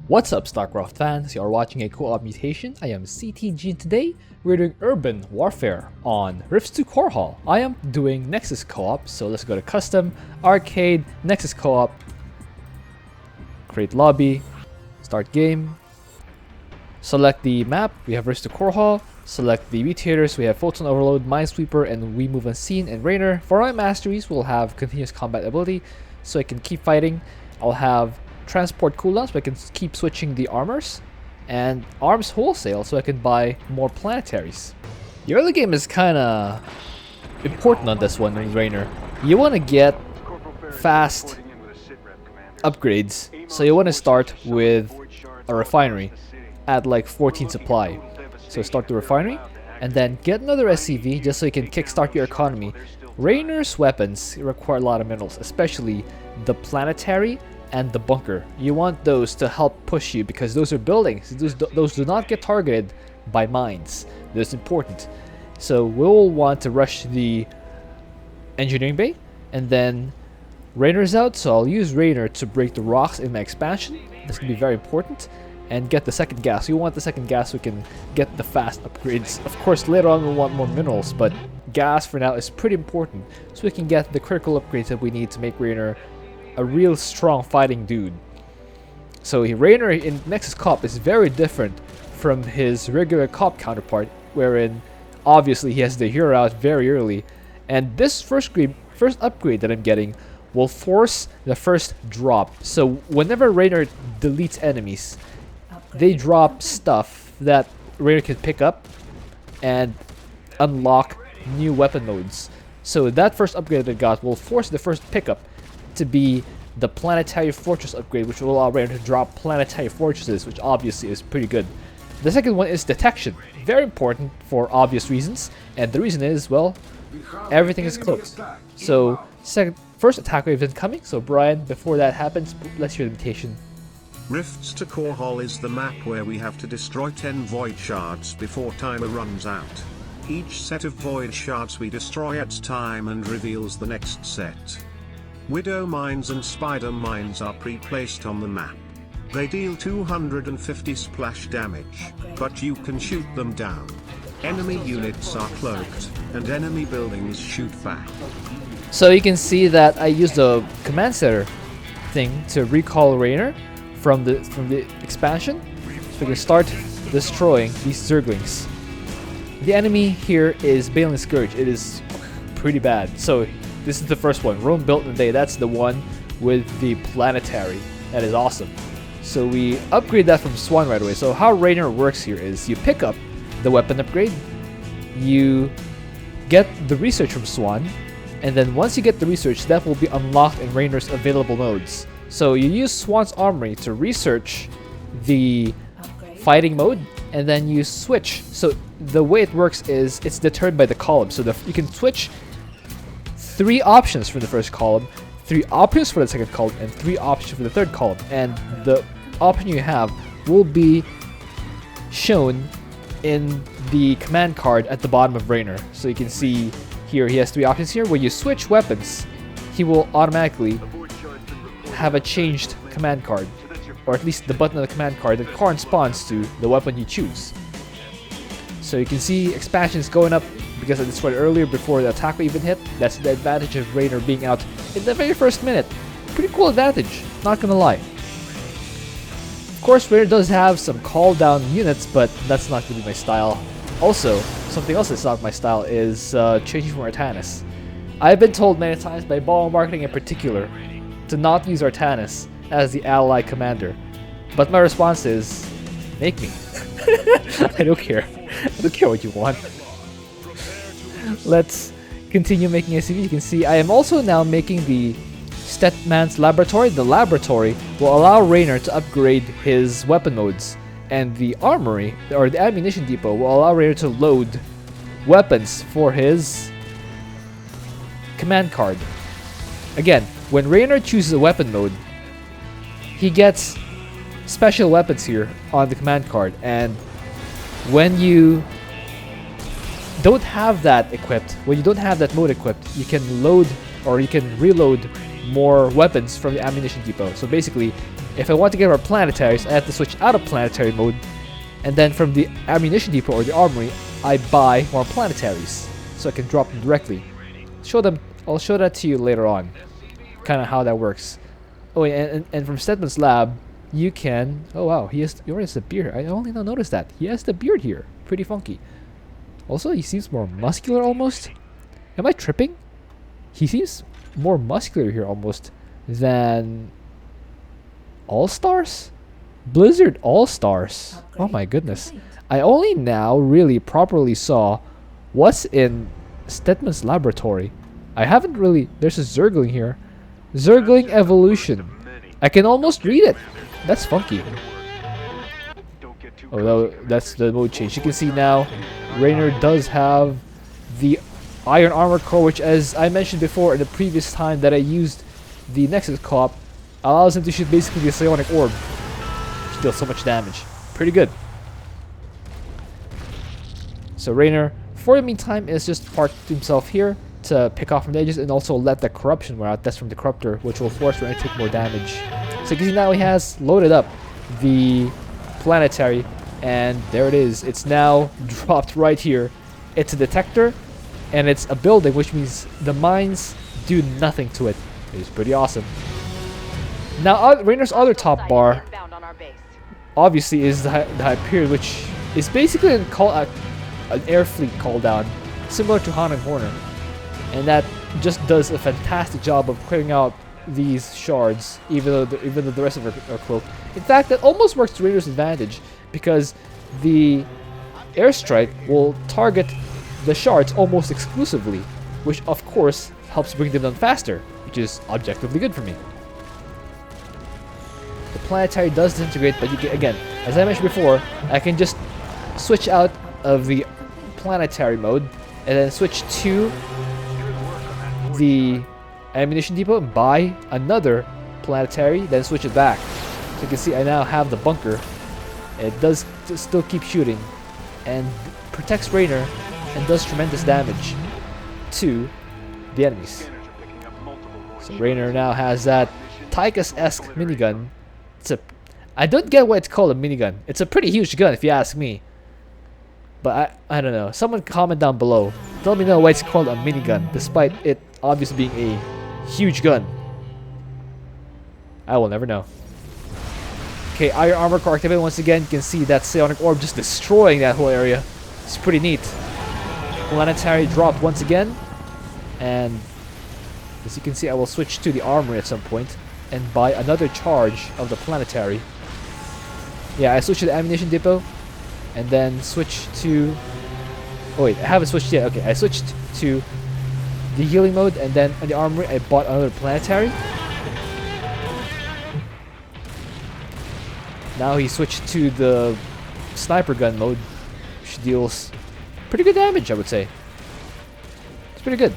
What's up, Starcraft fans? You are watching a co-op mutation. I am CTG, and today we're doing urban warfare on Rifts 2 Core Hall. I am doing Nexus co-op, so let's go to custom, arcade, Nexus co-op, create lobby, start game, select the map. We have Rifts 2 Core Hall. Select the mutators. We have Photon Overload, Minesweeper, and We Move Unseen and Raynor. For my masteries, we'll have continuous combat ability, so I can keep fighting. I'll have transport cooldowns, so I can keep switching the armors, and arms wholesale, so I can buy more planetaries. The early game is kind of important on this one, Raynor. You want to get fast upgrades, so you want to start with a refinery at like 14 supply. So start the refinery, and then get another SCV just so you can kickstart your economy. Raynor's weapons require a lot of minerals, especially the planetary and the bunker. You want those to help push you because those are buildings. Those do not get targeted by mines. That's important. So we'll want to rush the engineering bay, and then Raynor's out, so I'll use Raynor to break the rocks in my expansion. This can be very important. And get the second gas. We want the second gas so we can get the fast upgrades. Of course, later on we'll want more minerals, but gas for now is pretty important so we can get the critical upgrades that we need to make Raynor a real strong fighting dude. So Raynor in Nexus Cop is very different from his regular Cop counterpart, wherein obviously he has the hero out very early, and this first upgrade that I'm getting will force the first drop. So whenever Raynor deletes enemies, they drop stuff that Raynor can pick up and unlock new weapon modes. So that first upgrade that I got will force the first pickup to be the planetary fortress upgrade, which will allow Raynor to drop planetary fortresses, which obviously is pretty good. The second one is detection. Very important for obvious reasons, and the reason is, well, everything is cloaked. So first attack wave is coming, so Brian, before that happens, let's hear the mutation. Rifts to Core Hall is the map where we have to destroy 10 void shards before timer runs out. Each set of void shards we destroy adds time and reveals the next set. Widow mines and spider mines are pre-placed on the map. They deal 250 splash damage, but you can shoot them down. Enemy units are cloaked, and enemy buildings shoot back. So you can see that I used the command center thing to recall Raynor from the expansion, so we can start destroying these Zerglings. The enemy here is Baneling Scourge. It is pretty bad. So this is the first one, Rome built in a day. That's the one with the planetary. That is awesome. So we upgrade that from Swan right away. So how Raynor works here is you pick up the weapon upgrade, you get the research from Swan, and then once you get the research, that will be unlocked in Raynor's available modes. So you use Swan's Armory to research the fighting mode, and then you switch. So the way it works is it's determined by the column. So you can switch 3 options for the first column, 3 options for the second column, and 3 options for the third column. And the option you have will be shown in the command card at the bottom of Raynor. So you can see here he has 3 options here. When you switch weapons, he will automatically have a changed command card, or at least the button on the command card that corresponds to the weapon you choose. So you can see expansions going up because I destroyed earlier before the attack even hit. That's the advantage of Raynor being out in the very first minute. Pretty cool advantage, not gonna lie. Of course, Raynor does have some call down units, but that's not gonna be my style. Also, something else that's not my style is changing from Artanis. I've been told many times by Ball Marketing in particular to not use Artanis as the ally commander, but my response is, make me. I don't care. I don't care what you want. Let's continue making SCV. You can see I am also now making the Stetman's Laboratory. The laboratory will allow Raynor to upgrade his weapon modes, and the armory, or the ammunition depot, will allow Raynor to load weapons for his command card. Again, when Raynor chooses a weapon mode, he gets special weapons here on the command card, and when you don't have that equipped, when you don't have that mode equipped, you can load or you can reload more weapons from the ammunition depot. So basically, If I want to get more planetaries, I have to switch out of planetary mode, and then from the ammunition depot or the armory, I buy more planetaries, so I can drop them directly. I'll show that to you later on, kind of how that works. Oh, and from Stedman's lab, you can. Oh wow, he already has the beard. I only now noticed that he has the beard here. Pretty funky. Also, he seems more muscular almost. Am I tripping? He seems more muscular here almost than All-Stars? Blizzard All-Stars. Oh my goodness. I only now really properly saw what's in Stedman's laboratory. I haven't really... There's a Zergling here. Zergling Evolution. I can almost read it. That's funky. Oh no, that's the mode change. You can see now Raynor does have the Iron Armor Core, which, as I mentioned before in the previous time that I used the Nexus co-op, allows him to shoot basically the Psionic Orb, which deals so much damage. Pretty good. So Raynor, for the meantime, is just parked himself here to pick off from the edges and also let the corruption wear out. That's from the corruptor, which will force Raynor to take more damage. So you can see now he has loaded up the planetary, and there it is. It's now dropped right here. It's a detector, and it's a building, which means the mines do nothing to it. It's pretty awesome. Now, Raynor's other top bar, obviously, is the Hyperion, which is basically an air fleet call down, similar to Han and Horner, and that just does a fantastic job of clearing out these shards, even though the rest of them are cloaked. In fact, that almost works to Raider's advantage, because the airstrike will target the shards almost exclusively, which of course helps bring them down faster, which is objectively good for me. The planetary does disintegrate, but you can, again, as I mentioned before, I can just switch out of the planetary mode and then switch to the ammunition depot and buy another planetary, then switch it back. So you can see I now have the bunker. It does still keep shooting and protects Raynor and does tremendous damage to the enemies. So Raynor now has that Tychus-esque minigun. I don't get why it's called a minigun. It's a pretty huge gun if you ask me. But I don't know. Someone comment down below. Tell me know why it's called a minigun, despite it obviously being a huge gun. I will never know. Okay, Iron Armor Core activated once again. You can see that Psionic Orb just destroying that whole area. It's pretty neat. Planetary dropped once again. And as you can see, I will switch to the armory at some point and buy another charge of the planetary. Yeah, I switched to the ammunition depot and then switch to... Oh wait, I haven't switched yet. Okay, I switched to the healing mode, and then in the armory I bought another planetary. Now he switched to the sniper gun mode, which deals pretty good damage, I would say. It's pretty good.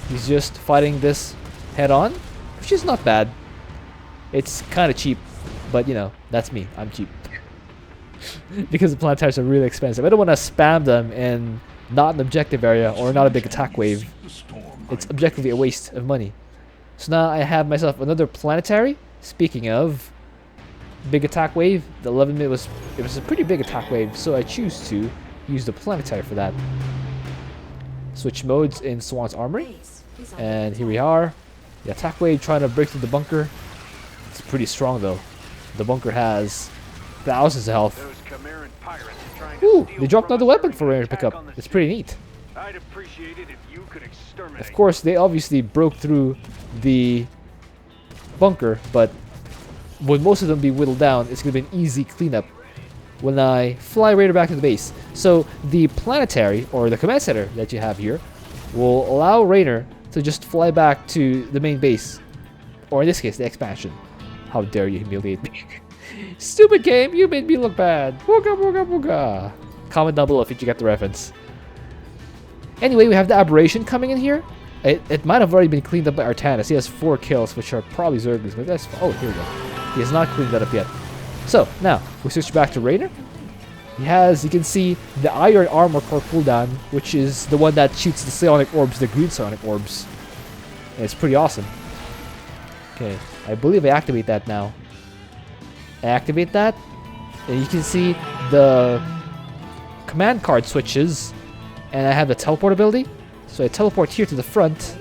He's just fighting this head on, which is not bad. It's kind of cheap, but you know, that's me. I'm cheap. Because the planetaries are really expensive. I don't want to spam them in not an objective area or not a big attack wave. It's objectively a waste of money. So now I have myself another planetary. Speaking of big attack wave, the 11-minute was a pretty big attack wave, so I choose to use the planetary for that. Switch modes in Swan's armory, and here we are. The attack wave trying to break through the bunker. It's pretty strong though. The bunker has thousands of health. Ooh, they dropped another weapon for Raynor to pick up. It's pretty neat. Of course, they obviously broke through the bunker, but would most of them be whittled down, it's going to be an easy cleanup when I fly Raynor back to the base. So the planetary, or the command center that you have here, will allow Raynor to just fly back to the main base, or in this case, the expansion. How dare you humiliate me. Stupid game, you made me look bad. Booga booga booga. Comment down below if you get the reference. Anyway, we have the aberration coming in here. It might have already been cleaned up by Artanis. He has 4 kills, which are probably Zerglings, but that's... Oh, here we go. He has not cleaned that up yet. So, now, we switch back to Raynor. He has, you can see, the Iron Armor Core cooldown, which is the one that shoots the Psionic Orbs, the green Psionic Orbs. And it's pretty awesome. Okay, I believe I activate that now. I activate that, and you can see the command card switches, and I have the teleport ability. So I teleport here to the front,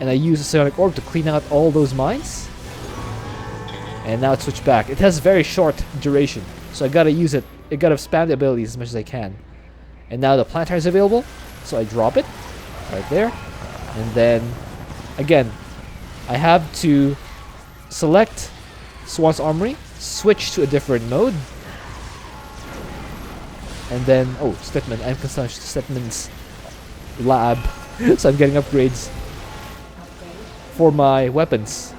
and I use the psionic orb to clean out all those mines. And now it switched back. It has very short duration, so I gotta use it. I gotta spam the abilities as much as I can. And now the planetary is available, so I drop it right there. And then, again, I have to select Swan's Armory, switch to a different mode, and then, oh, Stitman, I'm concerned Stitman's lab, so I'm getting upgrades for my weapons.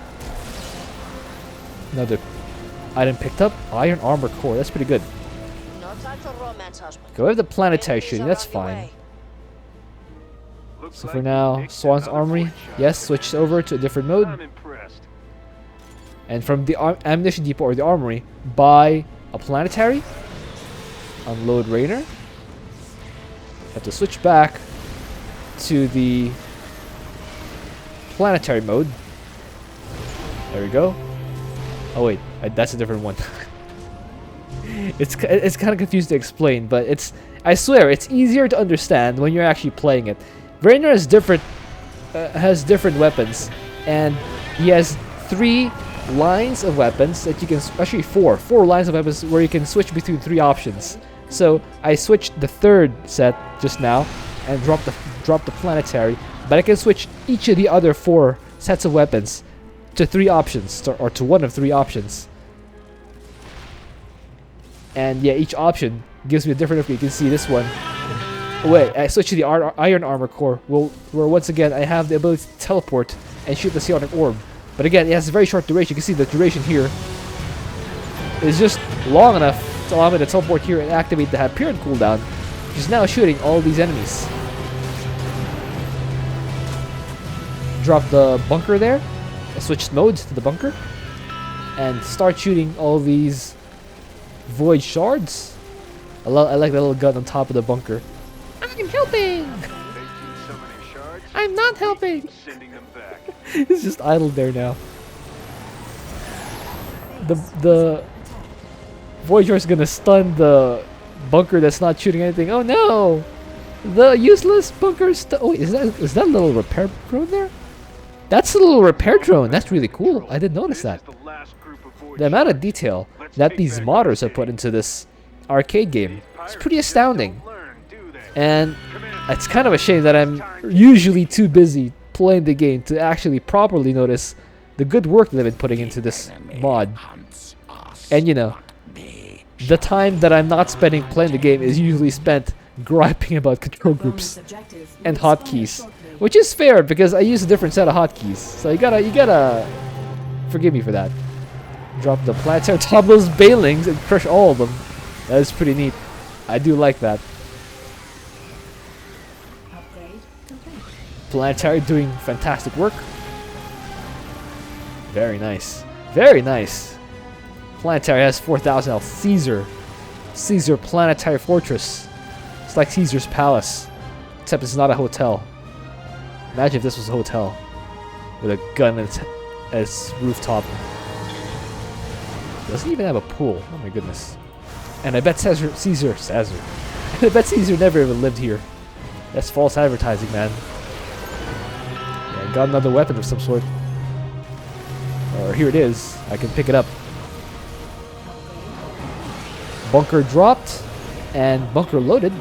Another item picked up, Iron Armor Core, that's pretty good. Go with the planetary shooting, that's fine. So for now, Swan's Armory, yes, switched over to a different mode. And from the ammunition depot or the armory, buy a planetary, unload Raynor. Have to switch back to the planetary mode. There we go. Oh wait, that's a different one. It's kind of confused to explain, but I swear it's easier to understand when you're actually playing it. Raynor has different weapons, and he has 3 lines of weapons that you can, actually 4 lines of weapons where you can switch between 3 options. So I switched the 3rd set just now and dropped the planetary, but I can switch each of the other 4 sets of weapons to 3 options, or to one of 3 options. And yeah, each option gives me a different upgrade. You can see this one. Wait, I switched to the Iron Armor Core, where once again I have the ability to teleport and shoot the psionic orb. But again, it has a very short duration. You can see the duration here is just long enough to allow me to teleport here and activate the Hyperion cooldown, which is now shooting all these enemies. Drop the bunker there. I switched modes to the bunker and start shooting all these void shards. I like that little gun on top of the bunker. I'm helping! I'm not helping! It's just idle there now. The Voyager is gonna stun the bunker that's not shooting anything. Oh no! The useless bunker oh wait, is that a little repair drone there? That's a little repair drone. That's really cool. I didn't notice that. The amount of detail that these modders have put into this arcade game is pretty astounding. And it's kind of a shame that I'm usually too busy playing the game to actually properly notice the good work that they've been putting into this mod. And you know, the time that I'm not spending playing the game is usually spent griping about control groups and hotkeys, which is fair because I use a different set of hotkeys. So you gotta forgive me for that. Drop the planetary top of those Bailings and crush all of them. That is pretty neat. I do like that. Planetary doing fantastic work. Very nice. Very nice. Planetary has 4,000 health. Caesar Planetary Fortress. It's like Caesar's Palace. Except it's not a hotel. Imagine if this was a hotel. With a gun as its rooftop. It doesn't even have a pool. Oh my goodness. And I bet Caesar. I bet Caesar never even lived here. That's false advertising, man. Yeah, got another weapon of some sort. Or here it is. I can pick it up. Bunker dropped. And bunker loaded.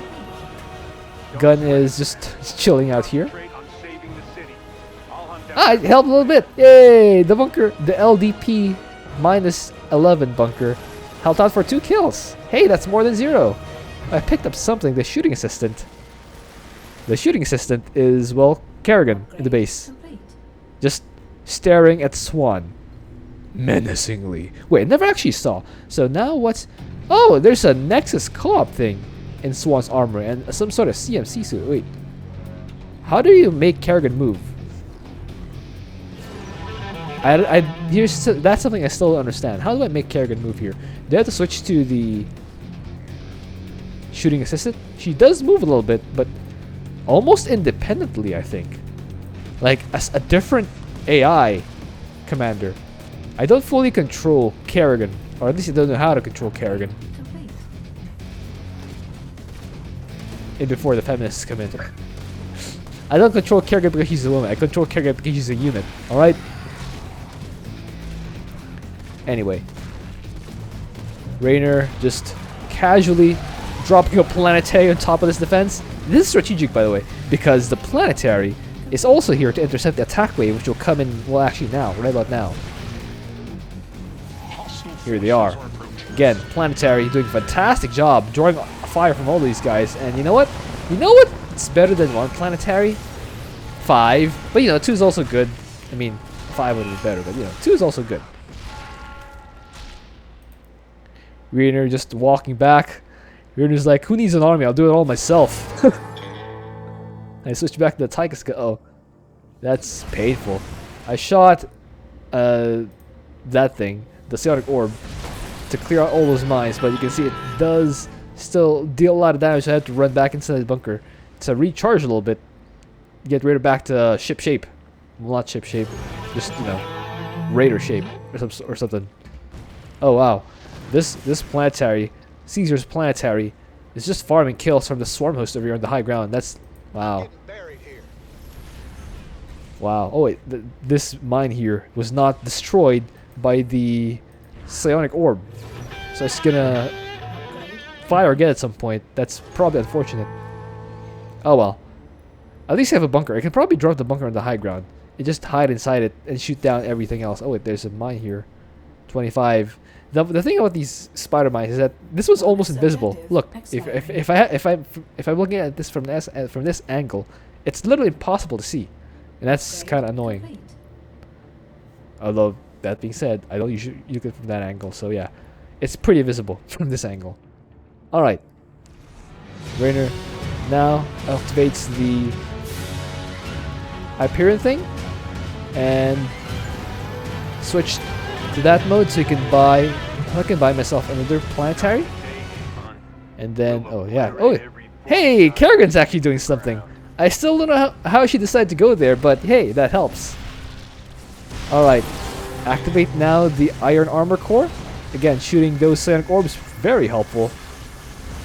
Gun is just chilling out here. Ah, it helped a little bit. Yay! The bunker, the LDP -11 bunker, held out for 2 kills. Hey, that's more than 0. I picked up something. The shooting assistant. The shooting assistant is, well, Kerrigan in the base. Just staring at Swan. Menacingly. Wait, I never actually saw. So now what's... Oh, there's a Nexus co-op thing in Swan's armor and some sort of CMC suit. Wait. How do you make Kerrigan move? That's something I still don't understand. How do I make Kerrigan move here? Do I have to switch to the shooting assistant? She does move a little bit, but almost independently, I think. Like a different AI commander. I don't fully control Kerrigan, or at least I don't know how to control Kerrigan. And before the feminists come in. I don't control Kerrigan because she's a woman. I control Kerrigan because she's a unit. Alright? Anyway. Raynor just casually dropping a planetary on top of this defense. This is strategic, by the way, because the planetary is also here to intercept the attack wave, which will come in, well, actually now, right about now. Here they are. Again, planetary doing a fantastic job drawing fire from all these guys. And you know what? You know what? It's better than one planetary. 5. But you know, 2 is also good. I mean, 5 would be better, but you know, 2 is also good. Raynor just walking back. Raynor's like, who needs an army? I'll do it all myself. I switched back to the Tychus. Oh, that's painful. I shot that thing, the psionic orb, to clear out all those mines, but you can see it does still deal a lot of damage. So I had to run back inside the bunker to recharge a little bit, get Raynor back to ship shape. Well, not ship shape, just, you know, Raider shape or something. Oh wow, this planetary, Caesar's planetary, is just farming kills from the swarm host over here on the high ground. That's wow. Wow. Oh wait, this mine here was not destroyed by the psionic orb, so it's gonna fire again at some point. That's probably unfortunate. Oh well. At least I have a bunker. I can probably drop the bunker on the high ground and just hide inside it and shoot down everything else. Oh wait, there's a mine here. 25. The thing about these spider mines is that this was almost invisible. Look, if I'm looking at this from this angle, it's literally impossible to see, and that's kind of annoying. Although that being said, I don't usually look at it from that angle, so yeah, it's pretty visible from this angle. All right, Raynor now activates the Hyperion thing and switch to that mode so you can buy. I can buy myself another planetary, and then oh yeah, oh hey, Kerrigan's actually doing something. I still don't know how she decided to go there, but hey, that helps. All right, activate now the iron armor core. Again, shooting those psionic orbs, very helpful.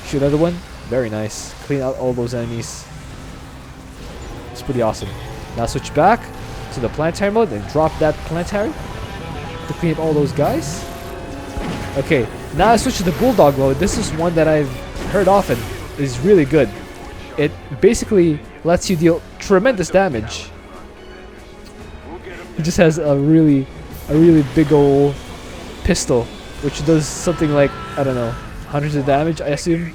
Shoot another one, very nice. Clean out all those enemies. It's pretty awesome. Now switch back to the planetary mode and drop that planetary to clean up all those guys. Okay, now I switch to the bulldog mode. This is one that I've heard often is really good. It basically lets you deal tremendous damage. It just has a really big ol' pistol, which does something like, I don't know, hundreds of damage. I assume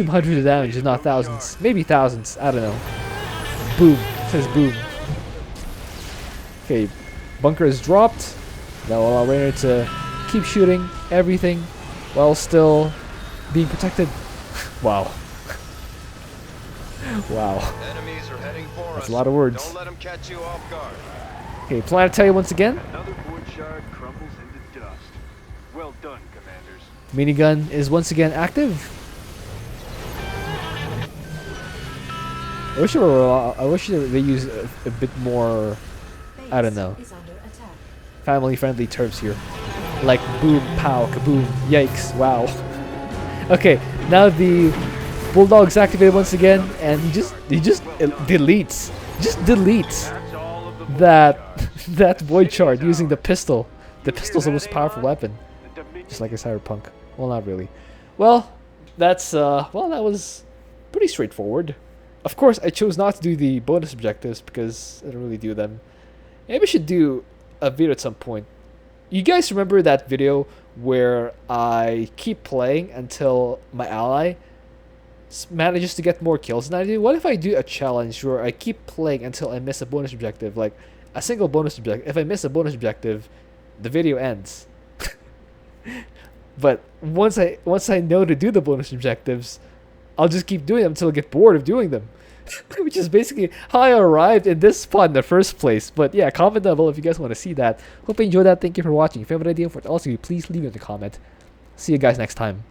hundreds of damage, not thousands, maybe thousands. I don't know. Boom. It says boom. Okay, bunker is dropped. That will allow Raynor to keep shooting everything while still being protected. Wow. Wow. Enemies are heading for That's us. a lot of words. Don't let them catch you off guard. Okay, planetary once again. Another void shard crumbles into dust. Well done, commanders. Minigun is once again active. I wish they use a bit more, I don't know, family-friendly terms here, like boom, pow, kaboom, yikes, wow. Okay, now the bulldog's activated once again, and he just deletes that void shard using the pistol. The pistol's the most powerful weapon, just like a cyberpunk. Well, not really. Well, that's that was pretty straightforward. Of course, I chose not to do the bonus objectives because I don't really do them. Maybe I should do a video at some point. You guys remember that video where I keep playing until my ally manages to get more kills than I do? What if I do a challenge where I keep playing until I miss a bonus objective, like a single bonus objective? If I miss a bonus objective, the video ends. But once I know to do the bonus objectives, I'll just keep doing them until I get bored of doing them. Which is basically how I arrived in this spot in the first place. But yeah, comment down below if you guys want to see that. Hope you enjoyed that. Thank you for watching. If you have an idea for it, also please leave it in the comment. See you guys next time.